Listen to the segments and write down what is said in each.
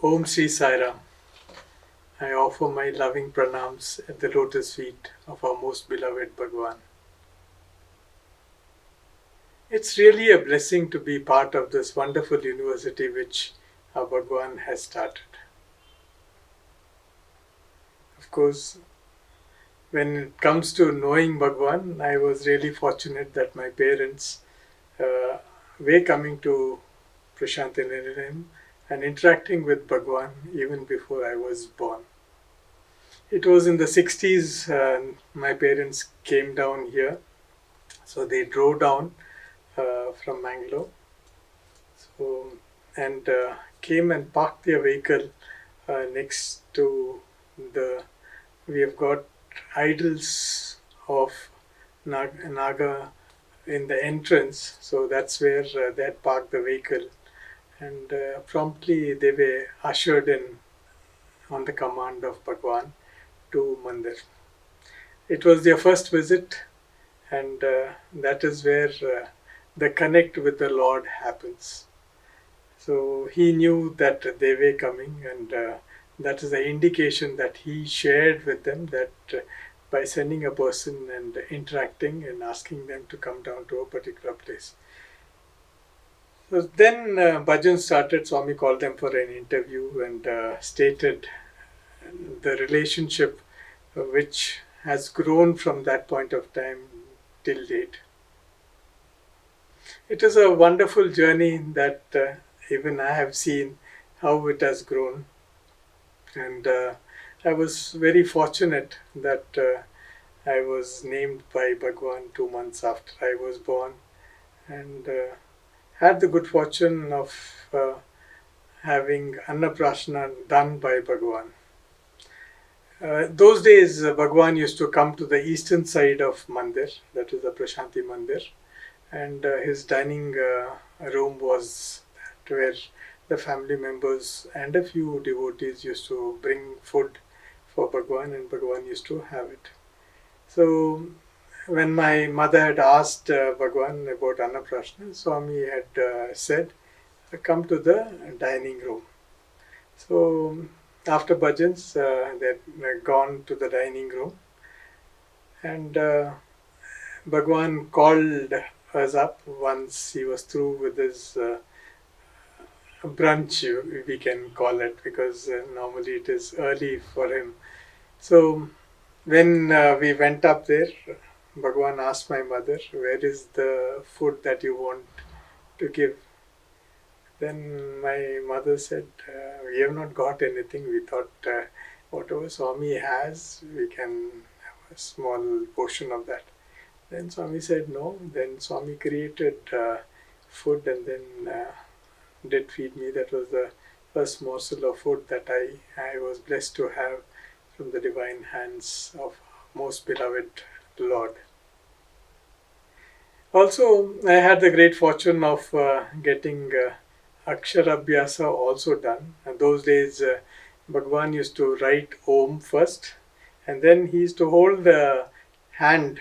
Om Sri Sai Ram. I offer my loving pranams at the lotus feet of our most beloved Bhagwan. It's really a blessing to be part of this wonderful university which our Bhagwan has started. Of course, when it comes to knowing Bhagwan, I was really fortunate that my parents were coming to Prasanthi Nilayam and interacting with Bhagwan even before I was born. It was in the 60s, my parents came down here. So they drove down from Mangalore and came and parked their vehicle next to we have got idols of Naga in the entrance. So that's where they had parked the vehicle. And promptly they were ushered in on the command of Bhagwan to Mandir. It was their first visit, and that is where the connect with the Lord happens. So he knew that they were coming, and that is the indication that he shared with them that by sending a person and interacting and asking them to come down to a particular place. So then bhajan started. Swami called them for an interview and stated the relationship which has grown from that point of time till date. It is a wonderful journey that even I have seen how it has grown, and I was very fortunate that I was named by Bhagwan 2 months after I was born, and had the good fortune of having Annaprasana done by Bhagwan. Those days, Bhagwan used to come to the eastern side of Mandir, that is the Prasanthi Mandir, and his dining room was where the family members and a few devotees used to bring food for Bhagwan, and Bhagwan used to have it. So when my mother had asked Bhagwan about Annaprasana, Swami had said, come to the dining room. So after bhajans, they had gone to the dining room, and Bhagwan called us up once he was through with his brunch, we can call it, because normally it is early for him. So when we went up there, Bhagwan asked my mother, where is the food that you want to give? Then my mother said, we have not got anything. We thought whatever Swami has, we can have a small portion of that. Then Swami said no. Then Swami created food and then did feed me. That was the first morsel of food that I was blessed to have from the divine hands of most beloved Lord. Also, I had the great fortune of getting Aksharabhyasa also done. And those days, Bhagwan used to write Om first, and then he used to hold the hand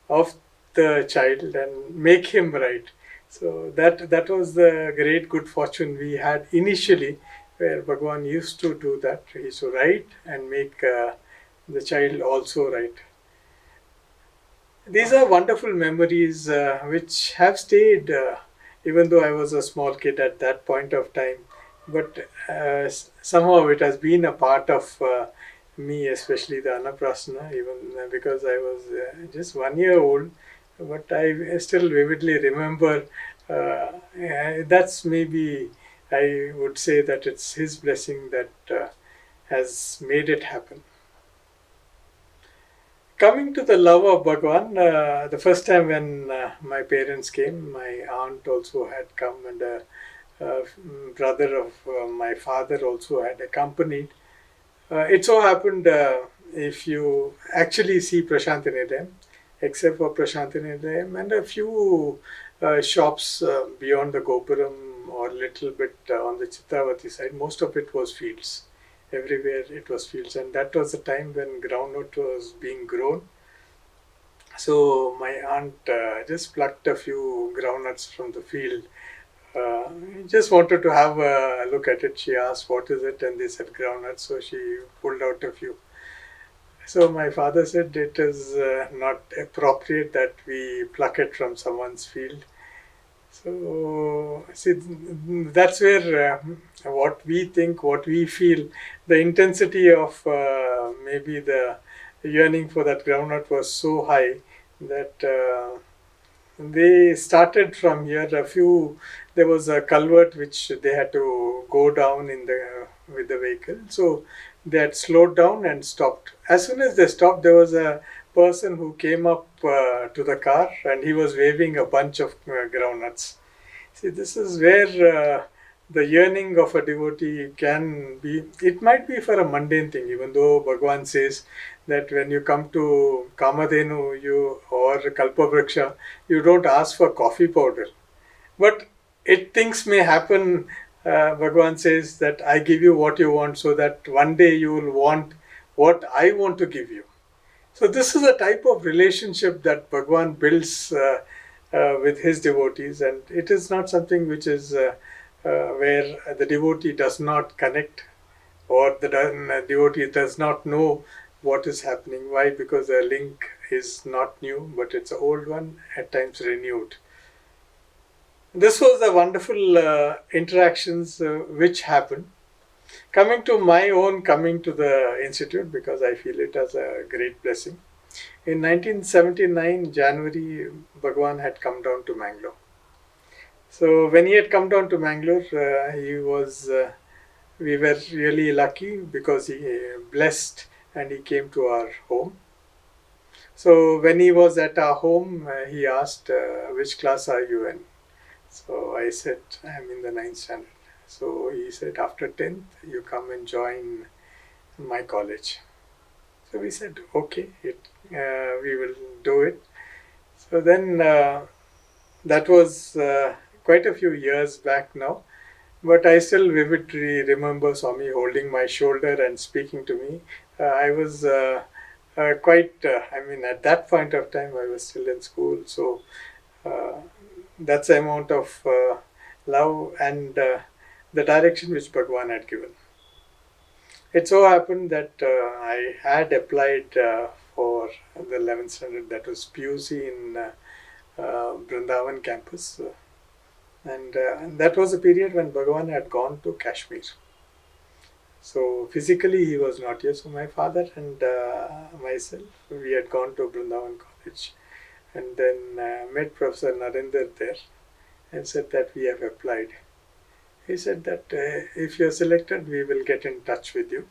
of the child and make him write. So that was the great good fortune we had initially, where Bhagwan used to do that. He used to write and make the child also write. These are wonderful memories which have stayed, even though I was a small kid at that point of time. But somehow it has been a part of me, especially the Annaprasana, even because I was just 1 year old. But I still vividly remember, that's maybe, I would say that it's his blessing that has made it happen. Coming to the love of Bhagwan, the first time when my parents came, my aunt also had come, and a brother of my father also had accompanied. It so happened, if you actually see Prasanthi Nilayam, except for Prasanthi Nilayam and a few shops beyond the Gopuram or a little bit on the Chitravati side, most of it was fields. Everywhere it was fields, and that was the time when groundnut was being grown. So my aunt just plucked a few groundnuts from the field just wanted to have a look at it. She asked, "What is it?" And they said groundnut. So she pulled out a few. So my father said it is not appropriate that we pluck it from someone's field. So see, that's where what we think, what we feel, the intensity of maybe the yearning for that groundnut was so high that they started from here. There was a culvert which they had to go down in the with the vehicle. So they had slowed down and stopped. As soon as they stopped, there was a person who came up to the car and he was waving a bunch of groundnuts. See, this is where the yearning of a devotee can be. It might be for a mundane thing, even though Bhagavan says that when you come to Kamadhenu or Kalpavriksha, you don't ask for coffee powder. But things may happen. Bhagavan says that I give you what you want so that one day you will want what I want to give you. So this is a type of relationship that Bhagavan builds with his devotees, and it is not something which is where the devotee does not connect or the devotee does not know what is happening. Why? Because the link is not new, but it's an old one, at times renewed. This was the wonderful interactions which happened. Coming to the institute, because I feel it as a great blessing. In 1979, January, Bhagwan had come down to Mangalore. So when he had come down to Mangalore, we were really lucky because he blessed and he came to our home. So when he was at our home, he asked, which class are you in? So I said, I'm in the 9th standard. So he said, after 10th, you come and join my college. So we said, okay, we will do it. So then that was quite a few years back now. But I still vividly remember Swami holding my shoulder and speaking to me. I was at that point of time, I was still in school. So that's the amount of love and the direction which Bhagwan had given. It so happened that I had applied for the 11th standard, that was PUC in Vrindavan campus. And that was a period when Bhagavan had gone to Kashmir. So physically he was not here. So my father and myself, we had gone to Vrindavan College and then met Professor Narendra there and said that we have applied. He said that if you are selected, we will get in touch with you.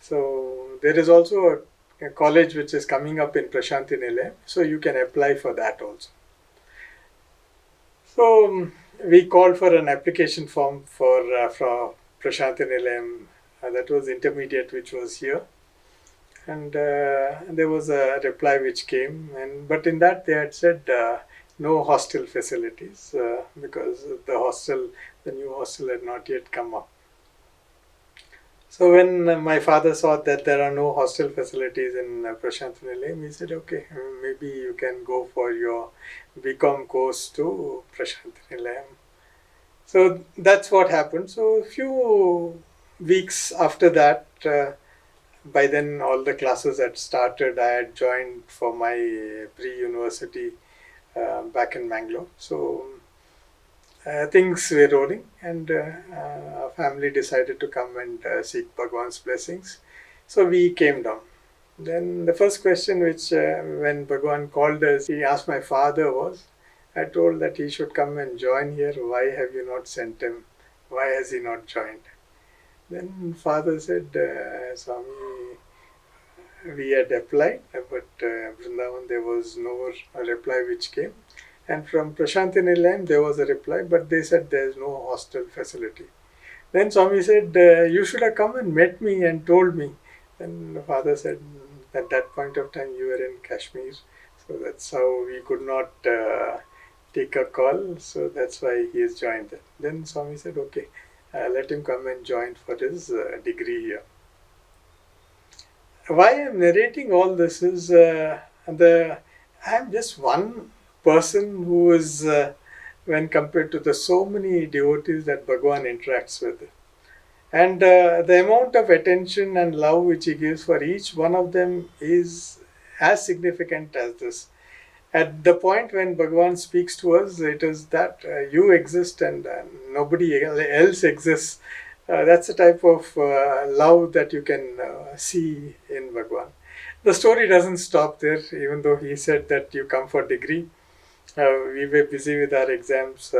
So there is also a college which is coming up in Prasanthi Nilayam, so you can apply for that also. So we called for an application form for Prasanthi Nilayam, that was intermediate, which was here. And there was a reply which came, but in that they had said no hostel facilities because the new hostel had not yet come up. So when my father saw that there are no hostel facilities in Prasanthi Nilayam, he said, okay, maybe you can go for your BCom course to Prasanthi Nilayam. So that's what happened. So a few weeks after that, by then all the classes had started. I had joined for my pre-university back in Mangalore. So things were rolling, and our family decided to come and seek Bhagwan's blessings. So we came down. Then the first question which when Bhagwan called us, he asked my father was, I told that he should come and join here. Why have you not sent him? Why has he not joined? Then father said, Swami, we had applied, but Vrindavan there was no reply which came. And from Prasanthi Nilayam there was a reply, but they said there is no hostel facility. Then Swami said, you should have come and met me and told me. Then the father said, at that point of time you were in Kashmir. So that's how we could not take a call. So that's why he has joined. Then Swami said, okay, let him come and join for his degree here. Why I am narrating all this is I am just one person who is when compared to the so many devotees that Bhagavan interacts with. And the amount of attention and love which he gives for each one of them is as significant as this. At the point when Bhagavan speaks to us, it is that you exist and nobody else exists. That's the type of love that you can see in Bhagavan. The story doesn't stop there, even though he said that you come for degree. We were busy with our exams,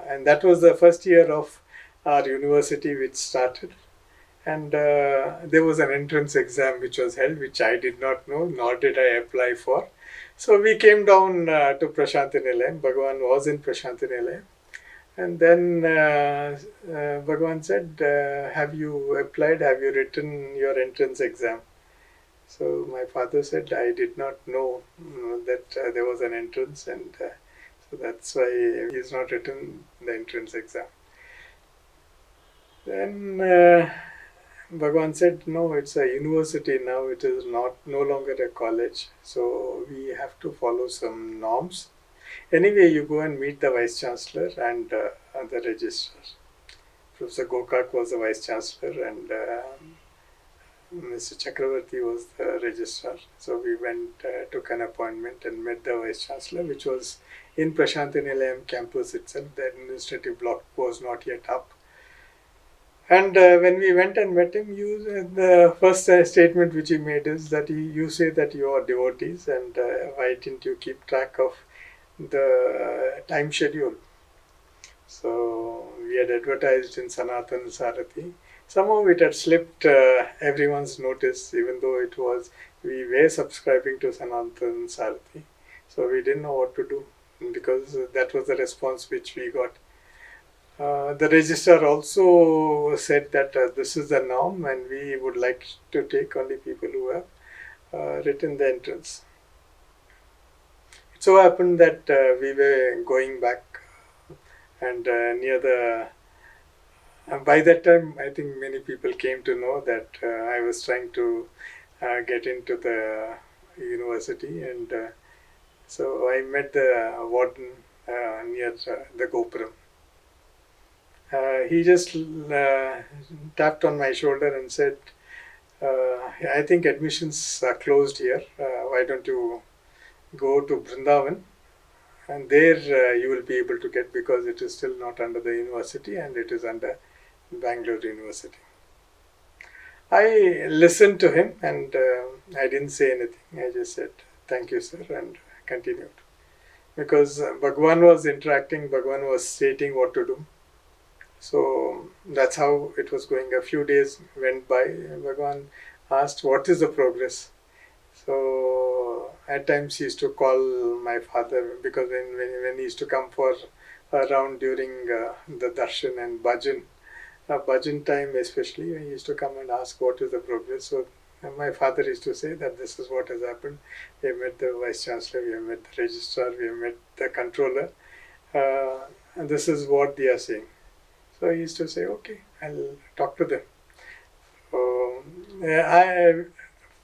and that was the first year of our university which started. And there was an entrance exam which was held, which I did not know, nor did I apply for. So we came down to Prasanthi Nilayam. Bhagavan was in Prasanthi Nilayam. And then Bhagavan said, have you applied? Have you written your entrance exam? So my father said, I did not know that there was an entrance, and so that's why he's not written the entrance exam. Then Bhagavan said, no, it's a university now, it is no longer a college, so we have to follow some norms. Anyway, you go and meet the Vice-Chancellor and the Registrar. Professor Gokak was the Vice-Chancellor and Mr. Chakravarti was the Registrar. So we went, took an appointment and met the Vice-Chancellor, which was in Prasanthi Nilayam Campus itself. The administrative block was not yet up. And when we went and met him, the first statement which he made is that you say that you are devotees, and why didn't you keep track of the time schedule? So we had advertised in Sanatana Sarathi. Somehow it had slipped everyone's notice, even though we were subscribing to Sanatana Sarathi. So we didn't know what to do, because that was the response which we got. The registrar also said that this is the norm and we would like to take only people who have written the entrance. It so happened that we were going back and near the... by that time, I think many people came to know that I was trying to get into the university, and so I met the warden near the Gopuram. He just tapped on my shoulder and said, I think admissions are closed here. Why don't you go to Vrindavan? And there you will be able to get, because it is still not under the university and it is under Bangalore University. I listened to him and I didn't say anything. I just said, thank you, sir, and continued. Because Bhagavan was interacting, Bhagavan was stating what to do. So that's how it was going. A few days went by. Bhagavan asked, what is the progress? So at times he used to call my father, because when he used to come for a round during the darshan and bhajan time especially, he used to come and ask what is the progress. So my father used to say that this is what has happened. We have met the Vice-Chancellor, we have met the Registrar, we have met the Controller, and this is what they are saying. So he used to say, okay, I'll talk to them.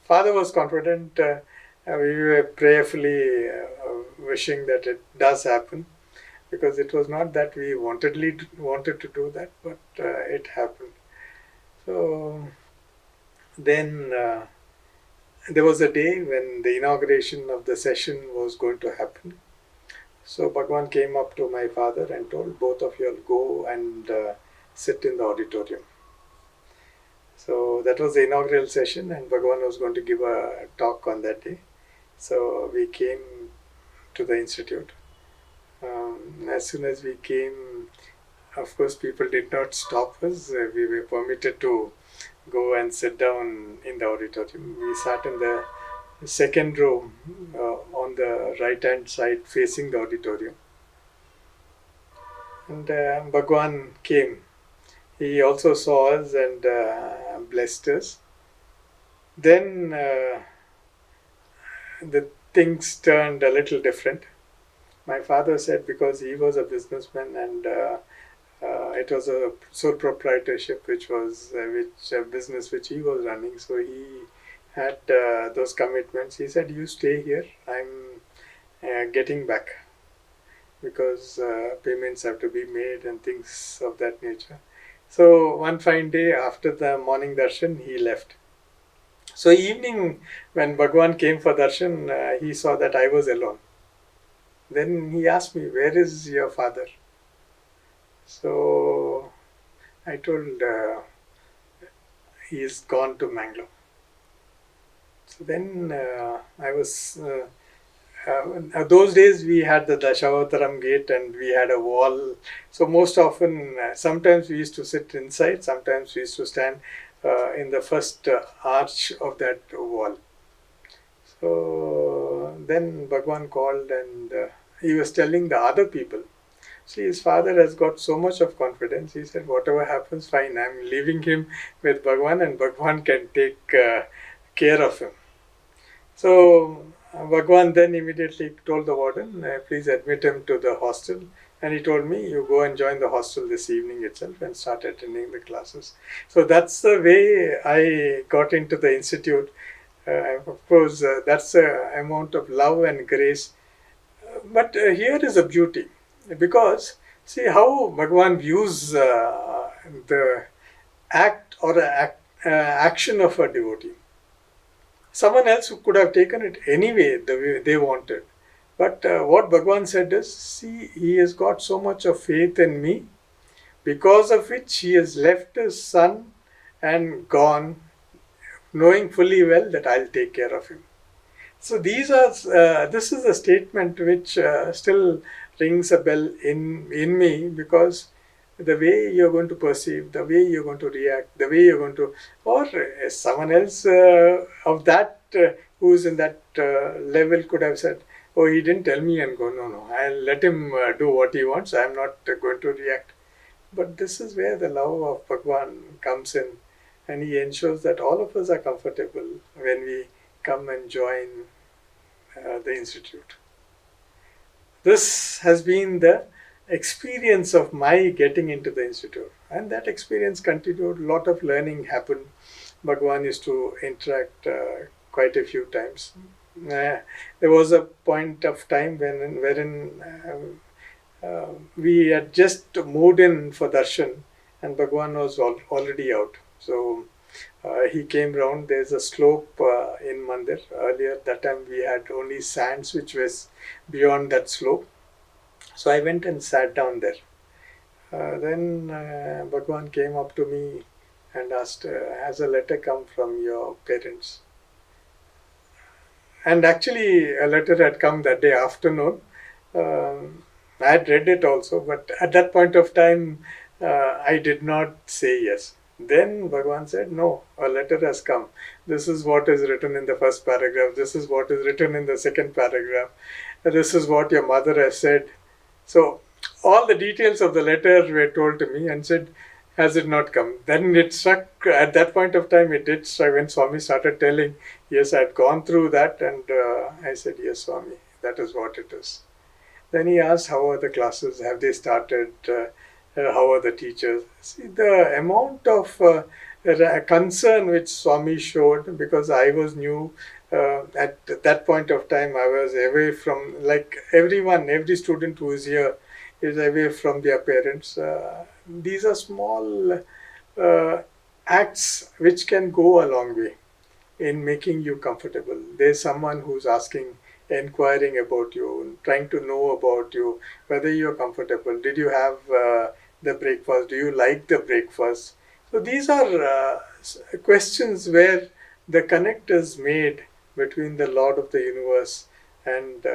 Father was confident. We were prayerfully wishing that it does happen, because it was not that we wanted to do that, but it happened. So then there was a day when the inauguration of the session was going to happen. So Bhagavan came up to my father and told, both of you will go and sit in the auditorium. So that was the inaugural session, and Bhagavan was going to give a talk on that day. So we came to the institute. As soon as we came, of course, people did not stop us. We were permitted to go and sit down in the auditorium. We sat in the second row on the right hand side facing the auditorium. And Bhagavan came. He also saw us and blessed us. Then the things turned a little different. My father said, because he was a businessman and it was a sole proprietorship, which business which he was running, so he had those commitments. He said, you stay here, I'm getting back. because payments have to be made and things of that nature. So one fine day after the morning darshan, he left. So evening, when Bhagwan came for darshan, he saw that I was alone. Then he asked me, "Where is your father?" So I told, he is gone to Mangalore. So then I was, those days we had the Dashawataram gate and we had a wall. So most often, sometimes we used to sit inside, sometimes we used to stand in the first arch of that wall. So then Bhagwan called and he was telling the other people. See, his father has got so much of confidence. He said, whatever happens, fine. I'm leaving him with Bhagwan and Bhagwan can take care of him. So Bhagwan then immediately told the warden, please admit him to the hostel. And he told me, you go and join the hostel this evening itself and start attending the classes. So that's the way I got into the institute. Of course, that's the amount of love and grace. But here is a beauty. Because see how Bhagwan views the act or action of a devotee. Someone else could have taken it anyway the way they wanted. But what Bhagwan said is, see, he has got so much of faith in me, because of which he has left his son and gone, knowing fully well that I'll take care of him. So these are this is a statement which still rings a bell in me, because the way you're going to perceive, the way you're going to react, the way you're going to, or someone else of that who's in that level could have said, oh, he didn't tell me, and go, no, I'll let him do what he wants. I'm not going to react. But this is where the love of Bhagwan comes in, and he ensures that all of us are comfortable when we come and join the institute. This has been the experience of my getting into the institute, and that experience continued. A lot of learning happened. Bhagwan used to interact quite a few times. There was a point of time wherein we had just moved in for darshan, and Bhagwan was already out. So he came round. There's a slope in Mandir. Earlier, that time we had only sands which was beyond that slope. So I went and sat down there. Then Bhagwan came up to me and asked, has a letter come from your parents? And actually, a letter had come that day afternoon. I had read it also, but at that point of time, I did not say yes. Then Bhagwan said, no, a letter has come. This is what is written in the first paragraph. This is what is written in the second paragraph. This is what your mother has said. So all the details of the letter were told to me, and said, has it not come? Then it struck, at that point of time, it did strike when Swami started telling, yes, I had gone through that, and I said, yes, Swami, that is what it is. Then he asked, how are the classes? Have they started? How are the teachers? See, the amount of concern which Swami showed, because I was new. At that point of time, I was away from, like everyone, every student who is here is away from their parents. These are small acts which can go a long way in making you comfortable. There's someone who's asking, inquiring about you, trying to know about you, whether you're comfortable. Did you have the breakfast? Do you like the breakfast? So these are questions where the connect is made between the Lord of the universe and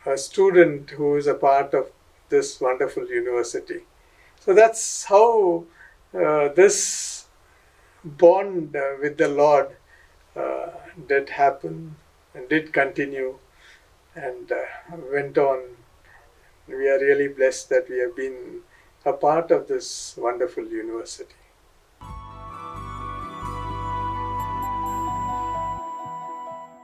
a student who is a part of this wonderful university. So that's how this bond with the Lord did happen and did continue and went on. We are really blessed that we have been a part of this wonderful university.